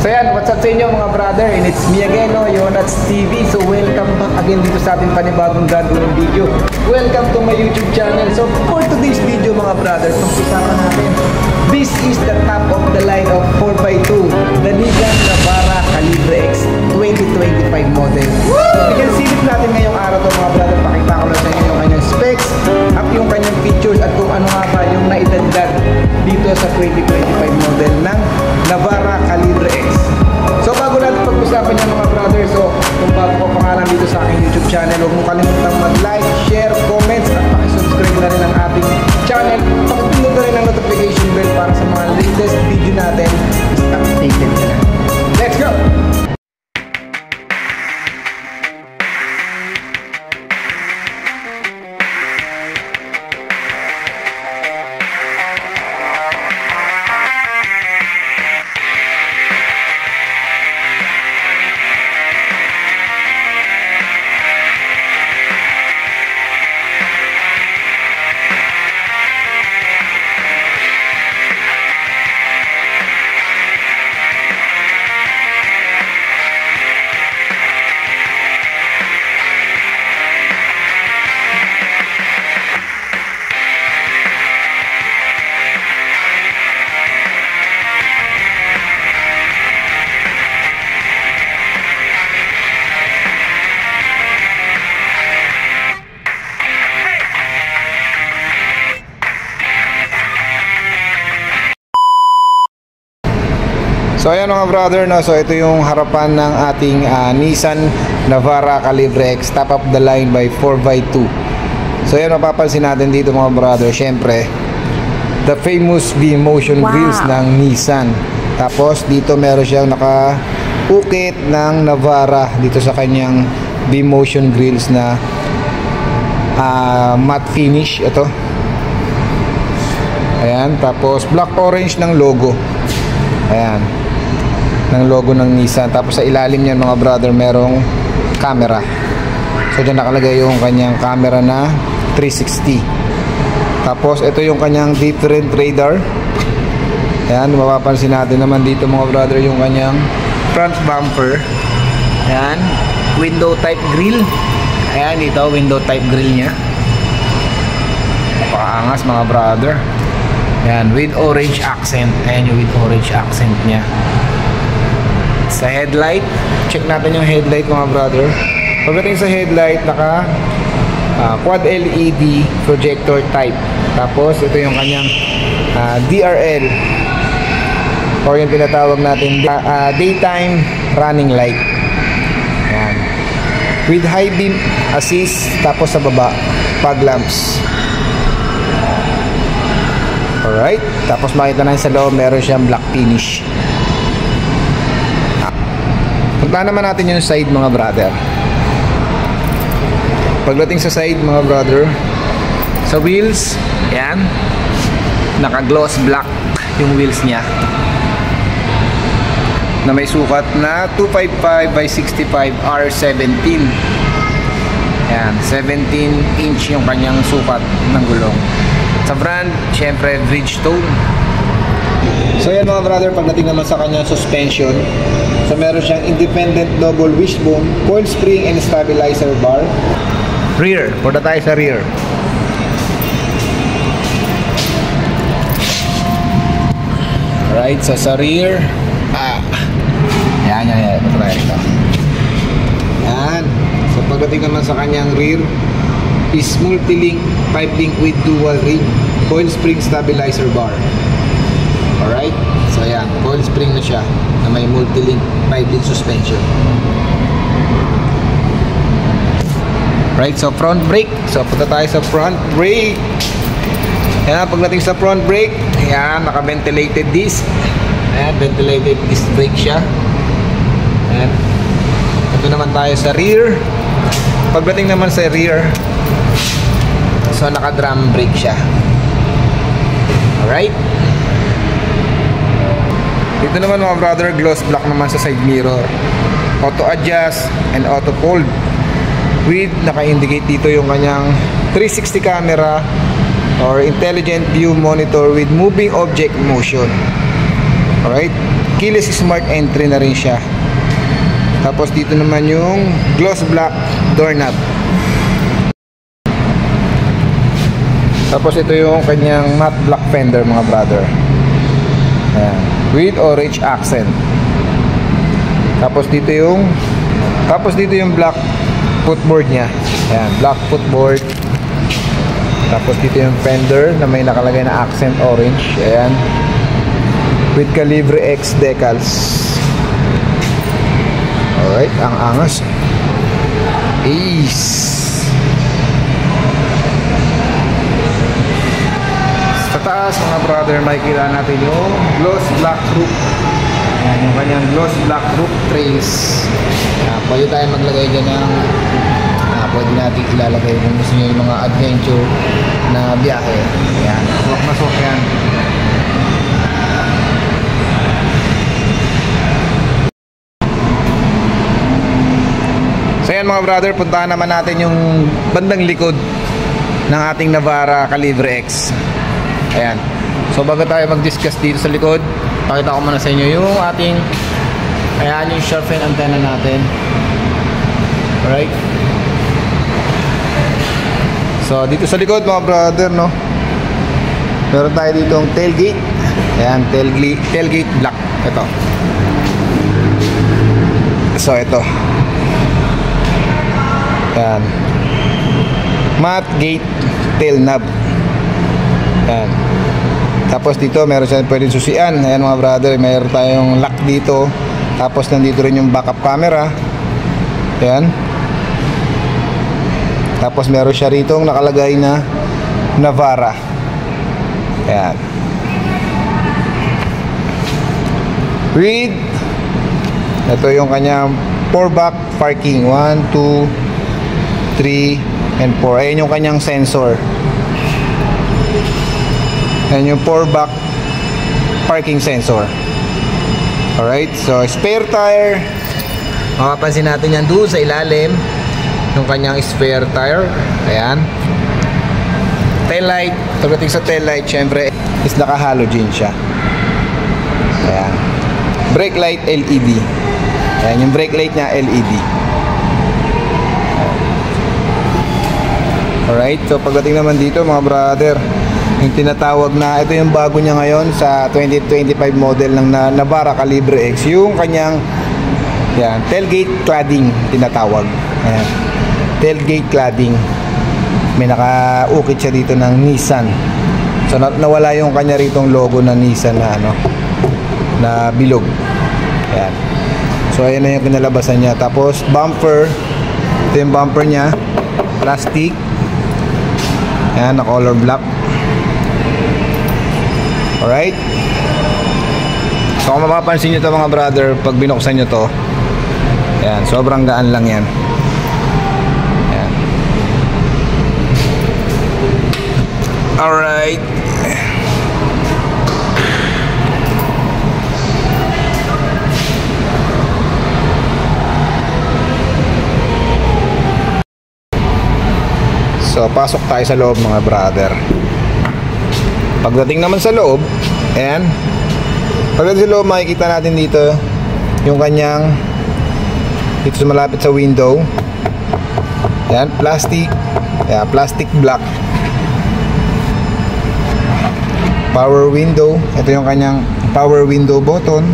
So yan, what's up sa inyo mga brother? And it's me again, no, Yonats TV. So welcome back again dito sa ating panibagong gagawin video. Welcome to my YouTube channel. So for today's video mga brother, pag-usapan natin, this is the top of the line of 4x2, the Nissan Navara Calibre X 2025 model. So bigyan silip natin ngayong araw to mga brother. Pakita ko lang sa inyo yung kanyang specs at yung kanyang features at kung ano nga ba yung naidagdag dito sa 2025 model ng Navara Calibre X. So bago natin pag-usapan niya mga brother, so kung bago ko pangalan dito sa aking YouTube channel, huwag mo kalimutang mag-like, share, comments at pakisubscribe na rin ang ating channel. Pakipindot na rin ang notification bell para sa mga latest video natin is updated na. Let's go! So ayan mga brother, no? So ito yung harapan ng ating Nissan Navara Calibre X, top of the line by 4x2. So ayan, mapapansin natin dito mga brother, syempre the famous V-Motion wheels ng Nissan. Tapos dito meron siyang naka-ukit ng Navara dito sa kanyang V-Motion grills na matte finish. Ito, ayan, tapos black orange ng logo, ayan, ng logo ng Nissan. Tapos sa ilalim niyan mga brother merong camera. So dyan nakalagay yung kanyang camera na 360. Tapos ito yung kanyang different radar. Ayan, mapapansin natin naman dito mga brother yung kanyang front bumper. Ayan, window type grill. Ayan, ito window type grill nya. Paangas mga brother. Ayan, with orange accent. Ayan yung with orange accent nya. Sa headlight, check natin yung headlight mga brother. Pagdating sa headlight, naka quad LED projector type. Tapos ito yung kanyang DRL, or yung tinatawag natin daytime running light. Ayan, with high beam assist. Tapos sa baba, fog lamps. Alright, tapos makita na sa loob meron siyang black finish. Punta naman natin yung side mga brother. Pagdating sa side mga brother, sa wheels, ayan, naka gloss black yung wheels nya na may sukat na 255 by 65 R17. Ayan, 17 inch yung kanyang sukat ng gulong. Sa brand, syempre Bridgestone. So yan mga brother, pagdating naman sa kanyang suspension, so meron siyang independent double wishbone, coil spring and stabilizer bar. Rear, punta tayo sa rear. Alright, so sa rear, yan, punta tayo rito. Yan, so pagdating naman sa kanyang rear is multi-link, 5-link with dual ring, coil spring stabilizer bar. Alright, so ayan, coil spring na siya na may multi-link 5-link suspension. Right, so front brake. So punta tayo sa front brake. Ayan, pagdating sa front brake, ayan, naka-ventilated disc. Ayan, ventilated disc brake siya. Ayan. Ito naman tayo sa rear. Pagdating naman sa rear, so naka-drum brake siya. Alright. Dito naman mga brother, gloss black naman sa side mirror. Auto adjust and auto fold. With naka-indicate dito yung kanyang 360 camera or intelligent view monitor with moving object motion. Alright. keyless smart entry na rin siya. Tapos dito naman yung gloss black doorknob. Tapos ito yung kanyang matte black fender mga brother. Ayan. With orange accent. Tapos dito yung black footboard niya. Ayan, black footboard. Tapos dito yung fender na may nakalagay na accent orange. Ayan. With Calibre X decals. Alright, ang angas. Ace. Sa taas mga brother, makikita natin yung gloss black roof. Ayan, yung kanyang gloss black roof trays. Pwede tayo maglagay dyan ng pwede natin ilalagay kung gusto nyo yung mga adventure na biyahe. Ayan, swak na swak yan. So yan mga brother, puntahan naman natin yung bandang likod ng ating Navara Calibre X. Ayan. So bago tayo mag-discuss dito sa likod, pakita ko muna sa inyo yung ating, ayan yung sharp fin antenna natin. Alright. So dito sa likod mga brother, no, meron tayo dito ang tailgate. Ayan, tailgate black. Ito. So ito. Ayan. Matte gate tail knob. Ayan. Tapos dito meron siya pwedeng susian. Ayan mga brother, meron tayong lock dito. Tapos nandito rin yung backup camera. Ayan. Tapos meron siya rito nakalagay na Navara. Ayan. With ito yung kanyang 4-back parking. 1, 2, 3, and 4. Ayan yung kanyang sensor. Ayan yung 4-back parking sensor. Alright, so spare tire. Makapansin natin yan doon sa ilalim, yung kanyang spare tire. Ayan. Tail light. Pagdating sa tail light, syempre is naka halogen siya. Ayan. Brake light LED. Ayan yung brake light niya, LED. Alright, so pagdating naman dito mga brother, yung tinatawag na, ito yung bago niya ngayon sa 2025 model ng Navara Calibre X, yung kanyang yan, tailgate cladding tinatawag. Ayan. Tailgate cladding. May naka-ukit siya dito ng Nissan. So nawala yung kanya ritong logo ng Nissan na ano, na bilog. Ayan. So ayan na yung kinalabasan niya. Tapos bumper, ito yung bumper niya, plastic. Ayan, na color black. Alright. So kung mapapansin nyo to mga brother, pag binuksan nyo to, ayan, sobrang gaan lang yan. Ayan. Alright. So pasok tayo sa loob mga brother. Pagdating naman sa loob, ayan, pagdating sa loob makikita natin dito yung kanyang, dito malapit sa window, ayan, plastic, ayan, plastic black. Power window, ito yung kanyang power window button.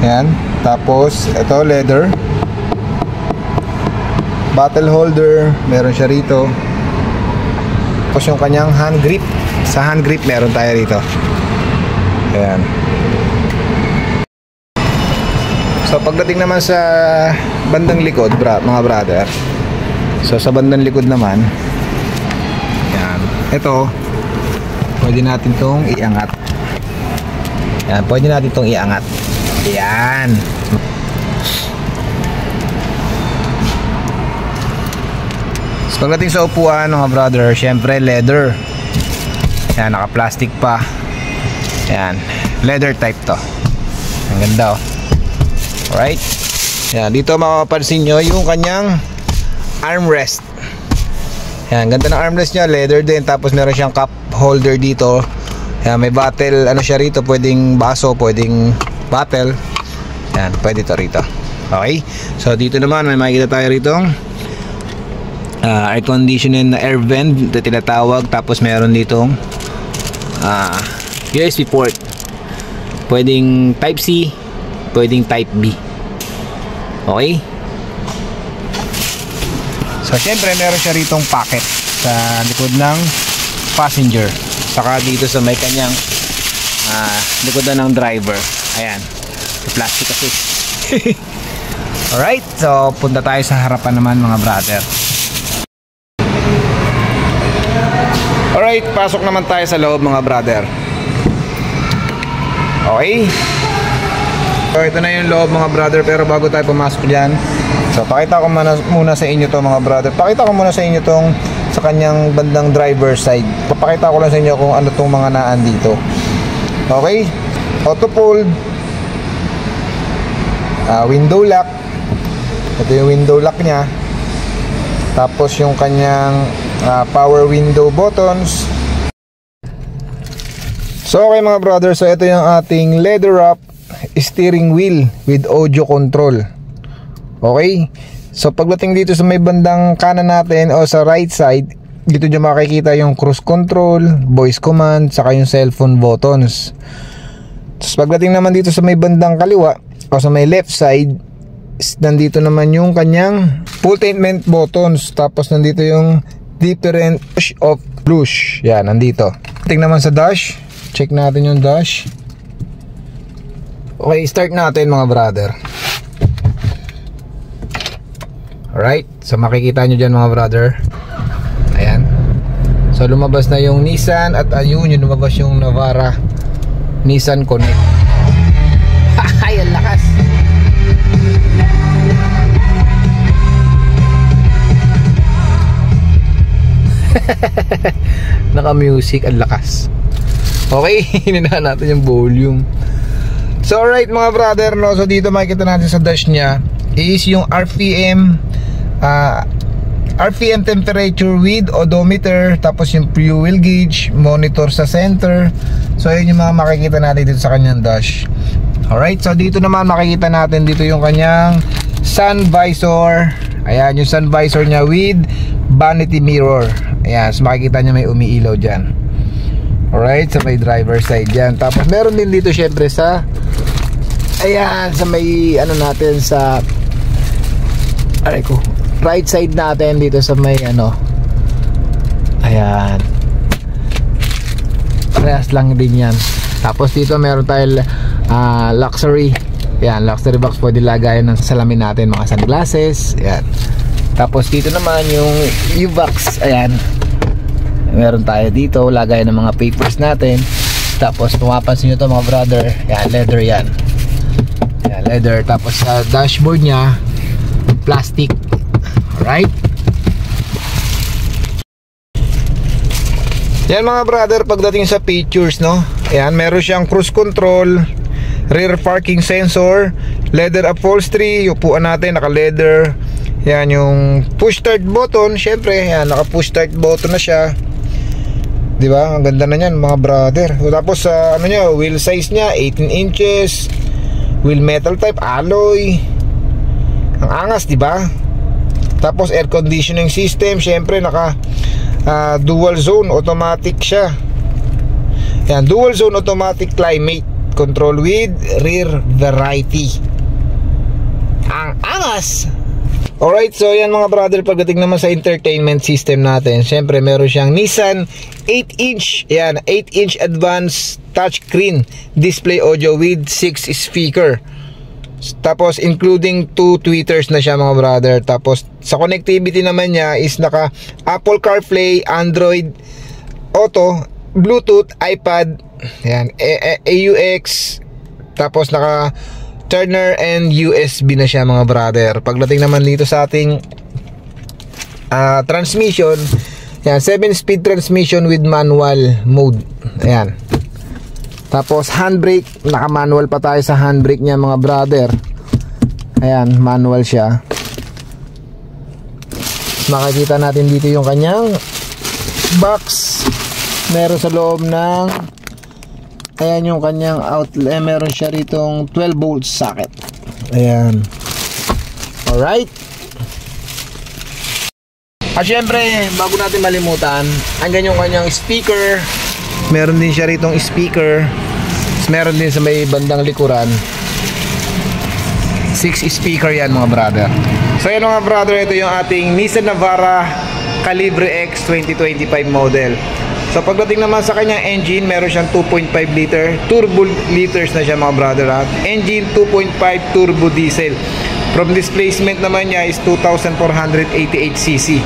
Ayan, tapos ito leather. Bottle holder, meron siya rito. Tapos yung kanyang hand grip. Sa hand grip meron tayo rito. Ayan. So pagdating naman sa bandang likod, mga brother. So sa bandang likod naman, ayan, ito pwede natin tong iangat. Ayan, pwede natin tong iangat. Ayan. Pagdating sa upuan mga brother, syempre leather. Ayan, naka-plastic pa. Ayan, leather type to. Ang ganda oh. Alright. Ayan, dito makapansin nyo yung kanyang armrest. Ayan, ganda ng armrest nya, leather din. Tapos meron siyang cup holder dito Yan, may bottle, ano siya rito, pwedeng baso, pwedeng bottle. Yan, pwede to rito. Okay, so dito naman may makikita tayo rito air conditioning na air vent na tinatawag. Tapos meron ditong USB port, pwedeng type C, pwedeng type B. Okay, so syempre meron siya ritong pocket sa likod ng passenger, saka dito sa may kanyang likod na ng driver. Ayan, plastic kasi. Alright, so punta tayo sa harapan naman mga brother. Alright, pasok naman tayo sa loob mga brother. Okay, so ito na yung loob mga brother. Pero bago tayo pumasok dyan, so pakita ko muna sa inyo to mga brother. Pakita ko muna sa inyo tong sa kanyang bandang driver side. Papakita ko lang sa inyo kung ano tong mga naan dito. Okay, auto fold, window lock. Ito yung window lock nya. Tapos yung kanyang power window buttons. So okay mga brother, so ito yung ating leather wrap steering wheel with audio control. Okay, so pagdating dito sa may bandang kanan natin o sa right side, dito nyo makikita yung cruise control, voice command, saka yung cellphone buttons. Tapos pagdating naman dito sa may bandang kaliwa o sa may left side, nandito naman yung kanyang infotainment buttons. Tapos nandito yung different push of push. Yan, nandito. Tingnan naman sa dash. Check natin yung dash. Okay, start natin mga brother. Alright, so makikita nyo dyan mga brother. Ayan. So lumabas na yung Nissan. At ayun, yung lumabas yung Navara Nissan Connect. Ay, ang lakas. Naka music, ang lakas. Okay, hininahan natin yung volume. So alright mga brother, no? So dito makikita natin sa dash nya is yung RPM temperature with odometer. Tapos yung fuel gauge, monitor sa center. So ayun yung mga makikita natin dito sa kanyang dash. Alright, so dito naman makikita natin dito yung kanyang sun visor. Ayan, yung sun visor nya with vanity mirror. Ayan, so makikita nyo may umiilaw dyan. Alright, sa may driver side dyan. Tapos meron din dito syempre sa, ayan, sa may ano natin sa, aray ko, right side natin dito sa may ano, ayan, parehas lang din yan. Tapos dito meron tayong luxury. Ayan, luxury box, pwede lagayan ng salamin natin, mga sunglasses. Ayan. Tapos dito naman yung U-box. Ayan, meron tayo dito, lagay ng mga papers natin. Tapos pumapansin nyo to mga brother, yan, leather yan. Yan, leather. Tapos sa dashboard nya, plastic. Alright, yan mga brother, pagdating sa features, no, ayan, meron siyang cruise control, rear parking sensor, leather upholstery, yung upuan natin naka leather. Yan, yung push start button, syempre, yan, naka push start button na siya. Diba? Ang ganda na yan mga brother. Tapos sa ano niya, wheel size niya 18 inches, wheel metal type alloy. Ang angas, diba? Tapos air conditioning system, syempre naka dual zone automatic siya. Yan, dual zone automatic climate control with rear variety. Ang angas. Alright, so yan mga brother, pagdating naman sa entertainment system natin, syempre meron siyang Nissan 8-inch, yan, 8-inch advanced touchscreen display audio with 6 speaker. Tapos including 2 tweeters na siya mga brother. Tapos sa connectivity naman niya is naka Apple CarPlay, Android Auto, Bluetooth, iPad, yan, AUX. Tapos naka Turner and USB na siya mga brother. Pagdating naman dito sa ating transmission, yan, 7-speed transmission with manual mode. Ayan. Tapos handbrake, naka-manual pa tayo sa handbrake niya mga brother. Ayan, manual siya. Makikita natin dito yung kanyang box. Meron sa loob ng Ayan yung kanyang outlet. Meron siya ritong 12 volt socket. Ayan. Alright. At syempre, bago natin malimutan, andyan yung kanyang speaker. Meron din siya ritong speaker. Meron din sa may bandang likuran. 6 speaker yan mga brother. So yan mga brother, ito yung ating Nissan Navara Calibre X 2025 model. So pagdating naman sa kanyang engine, meron siyang 2.5 liter turbo liters na siya mga brother. At engine 2.5 turbo diesel. From displacement naman niya is 2,488cc.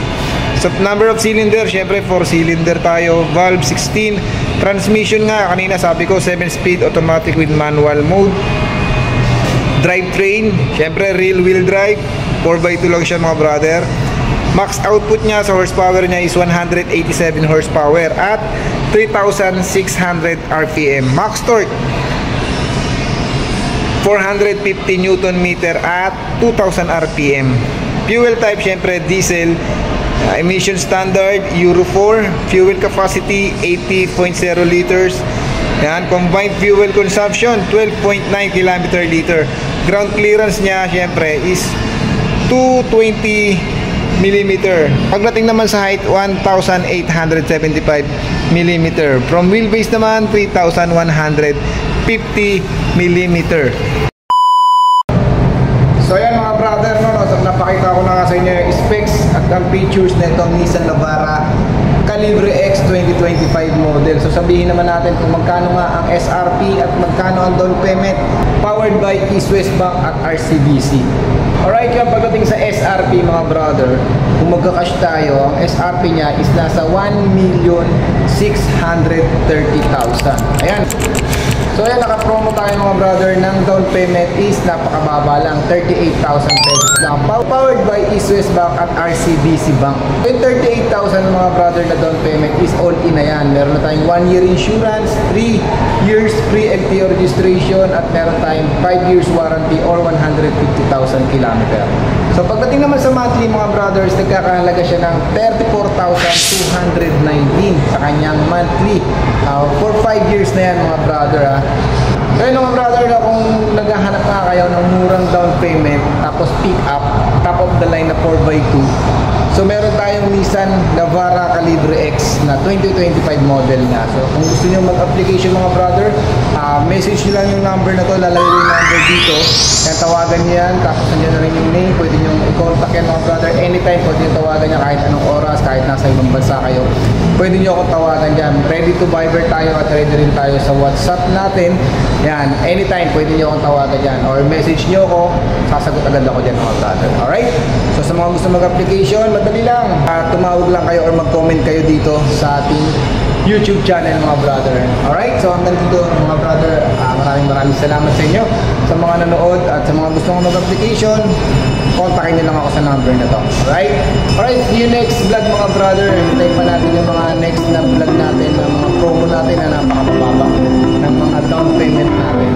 So number of cylinder, syempre 4 cylinder tayo. Valve 16. Transmission nga, kanina sabi ko 7-speed automatic with manual mode. Drivetrain, syempre rear wheel drive, 4x2 lang siya mga brother. Max output niya sa horsepower niya is 187 horsepower at 3,600 RPM. Max torque 450 Newton meter at 2,000 RPM. Fuel type syempre diesel. Emission standard Euro 4. Fuel capacity 80.0 liters. Yan, combined fuel consumption 12.9 km/liter. Ground clearance niya syempre is 220 mm. Pagdating naman sa height 1,875 mm. From wheelbase naman 3,150 mm. So yan mga brother, no, so napakita ko na nga sa inyo yung specs at ang features na itong Nissan Navara Calibre X 2025 model. So sabihin naman natin kung magkano nga ang SRP at magkano ang down payment. Powered by East West Bank at RCBC. Alright, yan pagdating sa SRP mga brother, kung magka-cash tayo, ang SRP niya is nasa 1,630,000. Ayan. So ayan, naka-promo tayo mga brother ng down payment is napakababa lang, 38,000 pesos lang. Powered by East West Bank at RCBC Bank. Yung 38,000 mga brother na down payment is all in na yan. Meron na tayong 1 year insurance, 3 years free LTO registration at meron tayong 5 years warranty or 150,000 kilometer. So pagdating naman sa monthly mga brothers, nagkakahalaga siya ng 34,219 sa kanyang monthly. For 5 years na yan mga brother ha. So yun mga brother, na kung naghahanap nga kayo ng murang down payment tapos pick up, top of the line na 4x2, so meron tayong Nissan Navara Calibre X na 2025 model nga. So kung gusto nyo mag-application mga brother, message nyo lang yung number na to, lalagay yung number dito, kaya tawagan nyo yan, tapos nandiyan na rin yung name, pwede nyo i-contact yan mga brother anytime, pwede nyo tawagan nyo kahit anong oras, kahit nasa ibang bansa kayo, pwede nyo akong tawagan dyan. Ready to Viber tayo at ready rin tayo sa WhatsApp natin. Yan, anytime pwede nyo akong tawagan dyan or message nyo ako, sasagot agad ako dyan mga brother. Alright? So sa mga gusto mag-application, madali lang, tumawag lang kayo or mag-comment kayo dito sa ating YouTube channel mga brother. Alright? So hanggang dito mga brother, maraming salamat sa inyo sa mga nanood at sa mga gusto mong mag-application, kontakin nyo lang ako sa number na to. Alright? Alright, see you next vlog mga brother. Hintayin pa natin yung mga next na vlog natin, ng mga promo natin na napakababa ng mga down payment natin.